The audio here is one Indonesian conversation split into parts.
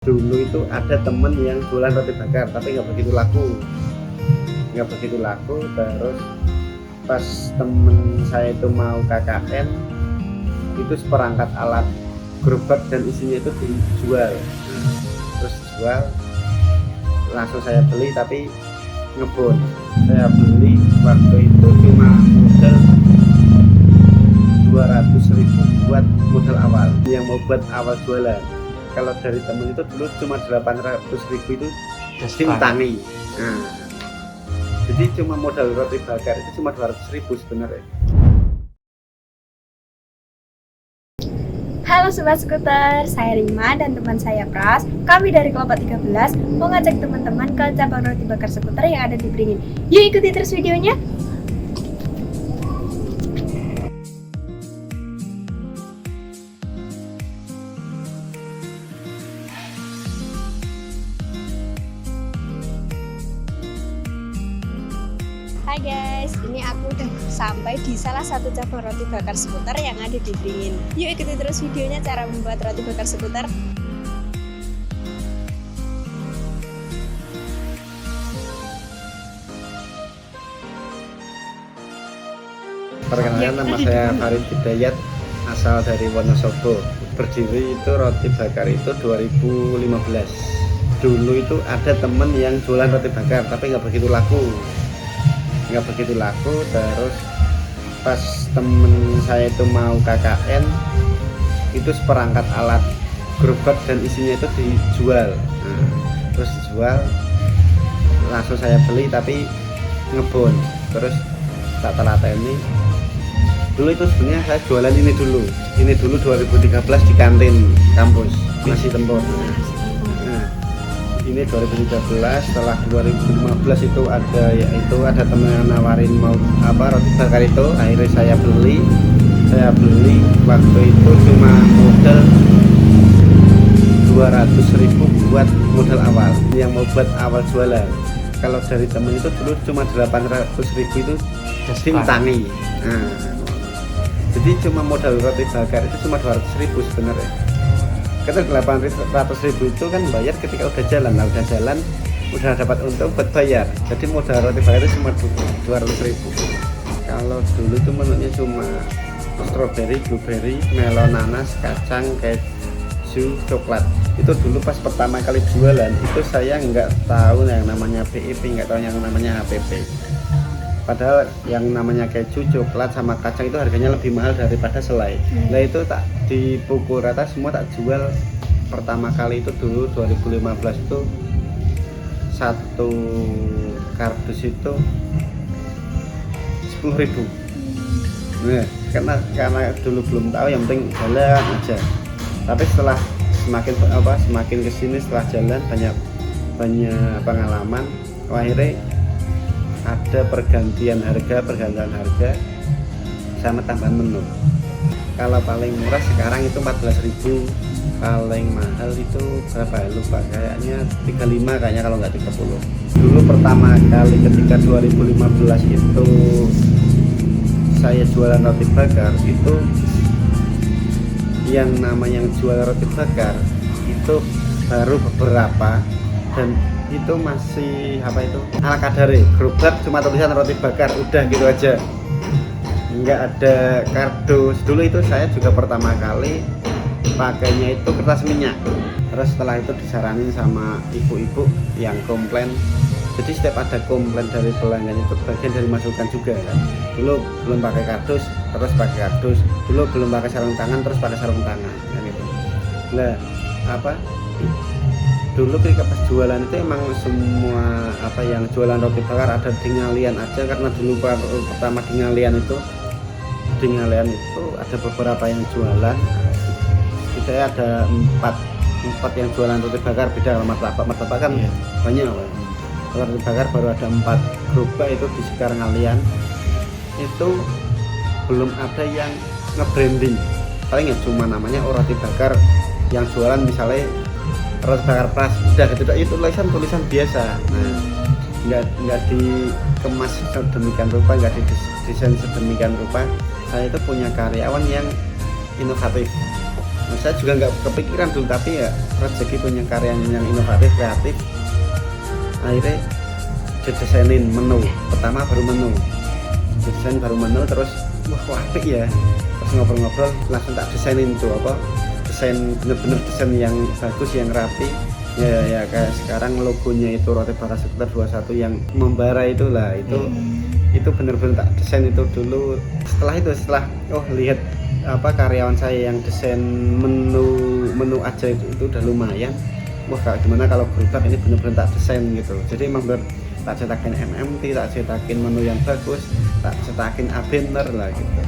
Dulu itu ada temen yang jualan roti bakar tapi nggak begitu laku. Terus pas temen saya itu mau KKN, itu seperangkat alat gerobak dan isinya itu dijual. Terus dijual, langsung saya beli tapi ngebon. Saya beli waktu itu cuma modal 200.000 buat modal awal, yang mau buat awal jualan. Kalau dari temen itu dulu cuma 800.000 itu simtangi. Nah, jadi cuma modal roti bakar itu cuma 200.000 sebenarnya. Halo Sobat Skuter, saya Rima dan teman saya Pras. Kami dari kelompok 13 mau ngajak teman-teman ke cabang roti bakar skuter yang ada di Beringin. Yuk ikuti terus videonya. Hai guys, ini aku udah sampai di salah satu cabang roti bakar skuter yang ada di Beringin. Yuk ikuti terus videonya cara membuat roti bakar skuter. Perkenalkan, nama saya Farid Hidayat, asal dari Wonosobo. Berdiri itu roti bakar itu 2015. Dulu itu ada temen yang jualan roti bakar tapi nggak begitu laku. Terus pas temen saya itu mau KKN, itu seperangkat alat gerobak dan isinya itu dijual. Terus dijual, langsung saya beli tapi ngebon. Terus tak telateni. Dulu itu sebenarnya saya jualan ini dulu 2013 di kantin kampus Nasi Tempur. Ini 2013, setelah 2015 itu ada teman yang nawarin mau roti bakar itu, akhirnya saya beli waktu itu cuma modal 200.000 buat modal awal, yang mau buat awal jualan. Kalau dari temen itu dulu cuma 800.000 itu simtangi. Jadi cuma modal roti bakar itu cuma 200.000 sebenarnya. Kita 800.000 itu kan bayar ketika udah jalan udah dapat untung buat bayar. Jadi modal roti bakar itu cuma 200.000. Kalau dulu itu menunya cuma strawberry, blueberry, melon, nanas, kacang, keju, coklat. Itu dulu pas pertama kali jualan itu saya nggak tahu yang namanya PIP, nggak tahu yang namanya HPP. Padahal yang namanya keju, coklat, sama kacang itu harganya lebih mahal daripada selai. Nah itu tak dipukul rata semua, tak jual. Pertama kali itu dulu 2015 itu satu kardus itu 10.000. Nah, karena dulu belum tahu, yang penting jalan aja. Tapi setelah semakin kesini, setelah jalan banyak pengalaman, akhirnya ada pergantian harga sama tambahan menu. Kalau paling murah sekarang itu 14.000, paling mahal itu berapa lupa, kayaknya 35 kayaknya kalau nggak 30. Dulu pertama kali ketika 2015 itu saya jualan roti bakar, itu yang namanya jual roti bakar itu baru beberapa, dan itu masih ala kadare, gerobak cuma tulisan roti bakar, udah gitu aja, nggak ada kardus. Dulu itu saya juga pertama kali pakainya itu kertas minyak. Terus setelah itu disaranin sama ibu-ibu yang komplain, jadi setiap ada komplain dari pelanggan itu bagian dari masukan juga kan. Dulu belum pakai kardus, terus pakai kardus. Dulu belum pakai sarung tangan, terus pakai sarung tangan kan gitu. Nah dulu ketika pas jualan itu emang semua yang jualan roti bakar ada di ngalian aja, karena dulu pertama di ngalian itu ada beberapa yang jualan. Saya ada empat yang jualan roti bakar, beda sama martabak kan banyak. Kalau roti bakar baru ada 4 gerobak itu di sekitar ngalian. Itu belum ada yang nge-branding, paling ya cuma namanya roti bakar, yang jualan misalnya roti bakar Pras, udah gitu, itu tulisan biasa. Nggak dikemas sedemikian rupa, nggak didesain sedemikian rupa. Saya itu punya karyawan yang inovatif. Nah, saya juga nggak kepikiran dulu, tapi ya rezeki punya karya yang inovatif, kreatif. Akhirnya didesainin menu, pertama baru menu, desain baru menu, terus wah kok apik ya, terus ngobrol-ngobrol langsung tak desainin tuh apa, desain bener-bener desain yang bagus, yang rapi. Ya kayak sekarang logonya itu Roti Bakar Skuter 21 yang membara itulah, itu bener-bener tak desain itu dulu. Setelah lihat apa karyawan saya yang desain menu aja itu udah lumayan. Wah gimana kalau gerobak ini bener-bener tak desain gitu. Jadi emang tak cetakin MMT, tak cetakin menu yang bagus, tak cetakin Abener lah gitu.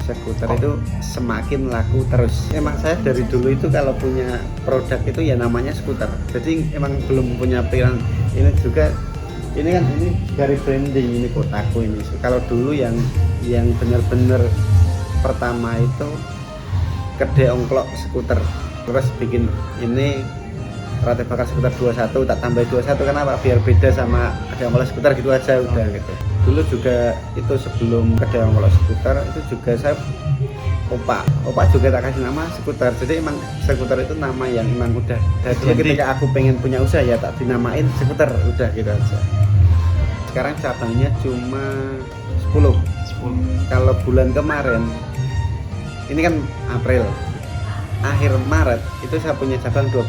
Skuter itu semakin laku terus. Emang saya dari dulu itu kalau punya produk itu ya namanya skuter. Jadi emang belum punya pikiran ini juga. Ini kan ini dari branding, ini kotaku ini. Kalau dulu yang benar-benar pertama itu kedai ongklok skuter. Terus bikin ini Roti Bakar Skuter 21, tak tambah 21 kenapa? Biar beda sama kedai ongklok skuter gitu aja udah gitu. Dulu juga itu sebelum kedai ongklok skuter itu juga saya opa juga tak kasih nama skuter. Jadi emang skuter itu nama yang emang udah dari dulu ketika aku pengen punya usaha ya tak dinamain skuter, udah gitu aja. Sekarang cabangnya cuma 10. Kalau bulan kemarin ini kan April, akhir Maret itu saya punya cabang 12,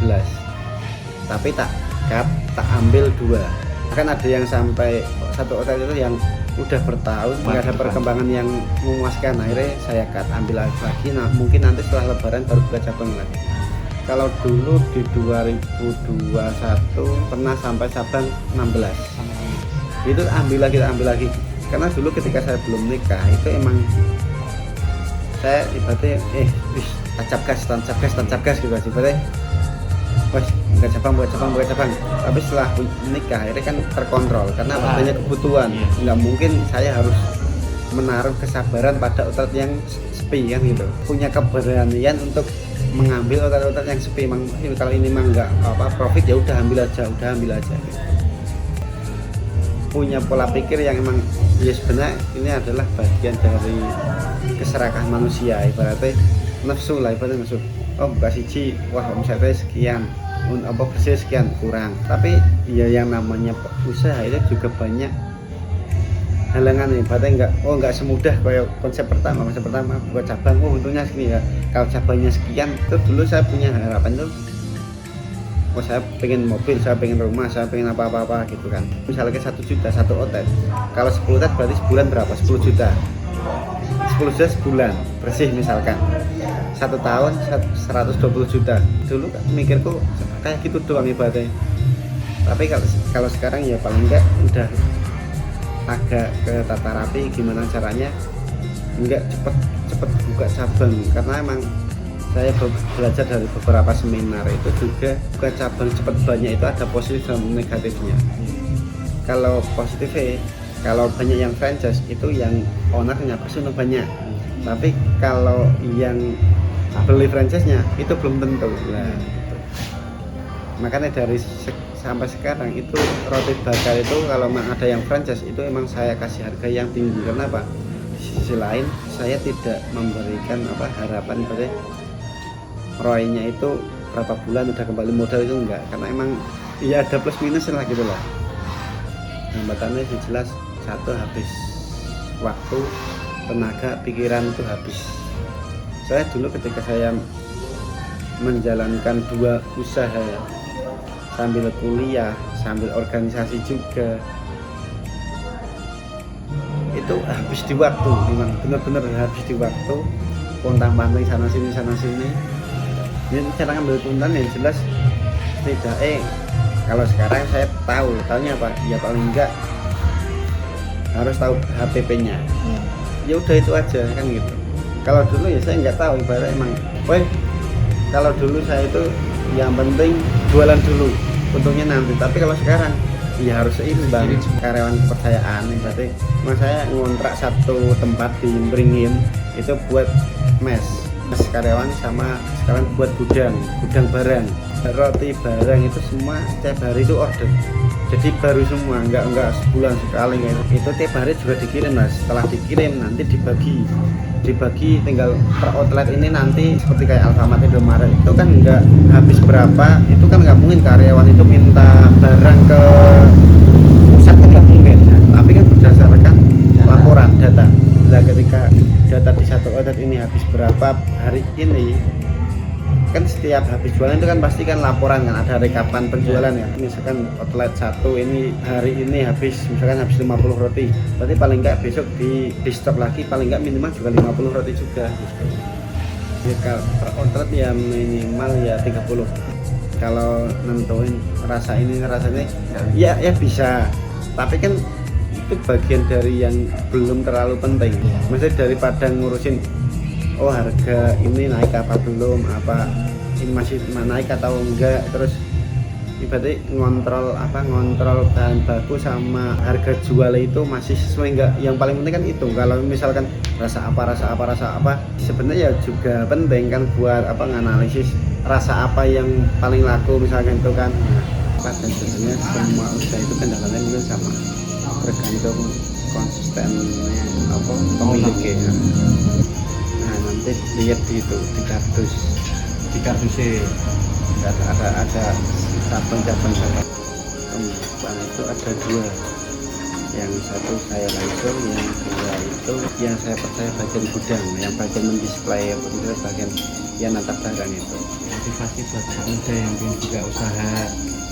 tapi tak ambil 2. Kan ada yang sampai satu hotel itu yang udah bertahun nggak ada perkembangan yang memuaskan, akhirnya saya ambil lagi. Nah mungkin nanti setelah lebaran baru buka cabang lagi. Kalau dulu di 2021 pernah sampai cabang 16, itu ambil lagi karena dulu ketika saya belum nikah itu emang saya ibaratnya tancap gas gitu aja, ibaratnya wes buka cabang. Tapi setelah menikah akhirnya kan terkontrol karena banyak kebutuhan. Nggak mungkin saya harus menaruh kesabaran pada outlet yang sepi kan gitu. Punya keberanian untuk mengambil outlet yang sepi. Kalau ini mah nggak profit ya udah ambil aja gitu. Punya pola pikir yang emang ya sebenarnya ini adalah bagian dari keserakahan manusia, ibaratnya nafsu. Oh buka siji, wah omsetnya sekian, bersih sekian, kurang. Tapi ya yang namanya usaha itu juga banyak halangan nih, ibaratnya nggak semudah kayak konsep pertama buat cabang, untungnya segini ya. Kalau cabangnya sekian, itu dulu saya punya harapan tuh, saya pengen mobil, saya pengen rumah, saya pengen apa-apa gitu kan. Misalnya 1 juta satu outlet, kalau 10 outlet berarti sebulan berapa? 10 juta sebulan bersih misalkan. 1 tahun 120 juta. Dulu kan mikirku kayak gitu doang ibaratnya. Tapi kalau sekarang ya paling enggak udah agak ke tata rapi gimana caranya enggak cepet buka cabang, karena emang saya belajar dari beberapa seminar itu juga buka cabang cepet banyak itu ada positif dan negatifnya. Kalau positifnya, kalau banyak yang franchise itu yang ownernya pasti banyak, tapi kalau yang beli franchise-nya itu belum tentu. Nah, gitu. Makanya dari sampai sekarang itu Roti Bakar itu kalau ada yang franchise itu emang saya kasih harga yang tinggi. Kenapa? Di sisi lain saya tidak memberikan harapan pada ROI-nya itu berapa bulan udah kembali modal, itu enggak, karena emang ya ada plus minus lah gitu lah. Hambatannya jelas satu, habis waktu, tenaga, pikiran itu habis. Saya dulu ketika saya menjalankan 2 usaha sambil kuliah, sambil organisasi juga, itu habis di waktu, memang benar-benar habis di waktu. Pontang-panting sana sini. Ini cara ngambil keuntungan yang jelas tidak. Kalau sekarang saya tahunya apa? Ya paling enggak harus tahu HPP-nya. Ya udah itu aja kan gitu. Kalau dulu ya saya nggak tahu, ibarat emang, kalau dulu saya itu yang penting jualan dulu, untungnya nanti. Tapi kalau sekarang ya harus seimbang, karyawan kepercayaan. Berarti mas saya ngontrak satu tempat di Beringin itu buat mes karyawan, sama sekarang buat gudang barang. roti barang itu semua tiap hari itu order, jadi baru semua, enggak sebulan sekali gitu. Itu tiap hari juga dikirim mas, setelah dikirim nanti dibagi tinggal per outlet ini nanti seperti kayak Alfamart, Indomaret itu kan enggak habis berapa, itu kan nggak mungkin karyawan itu minta barang ke pusat kan nggak mungkin, tapi kan berdasarkan laporan data. Nah ketika data di satu outlet ini habis berapa hari ini, kan setiap habis jualan itu kan pasti kan laporan kan, ada rekapan penjualan ya. Misalkan outlet satu ini hari ini habis misalkan habis 50 roti, berarti paling enggak besok di stok lagi paling enggak minimal juga 50 roti juga gitu. Ya kalau per outlet ya minimal ya 30. Kalau nentuin rasa ini rasanya ya bisa, tapi kan itu bagian dari yang belum terlalu penting. Maksudnya daripada ngurusin oh harga ini naik apa belum, apa ini masih naik atau enggak, terus ibaratnya ngontrol bahan baku sama harga jual itu masih sesuai enggak. Yang paling penting kan itu. Kalau misalkan rasa apa sebenarnya ya juga penting kan buat nganalisis rasa apa yang paling laku misalkan itu kan. Dan sebenarnya semua usaha itu kendalanya mungkin sama, tergantung konsistennya pemiliknya. Nah nanti lihat di itu di kardusnya ada cabang itu ada 2, yang satu saya langsung, yang kedua itu yang saya percaya bagian gudang, yang bagian mendisplay, bagian yang nata barang itu. Motivasi buat muda yang ingin juga usaha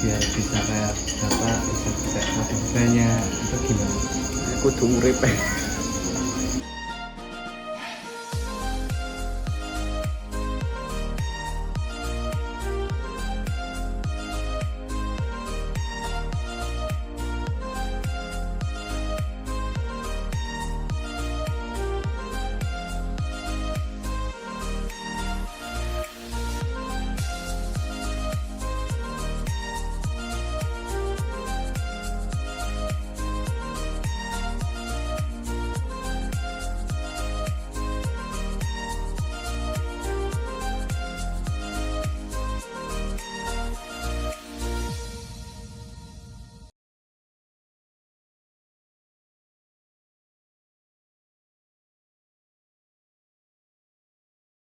biar bisa kayak bapak, bisa juga produk banyak, itu gimana? Aku urip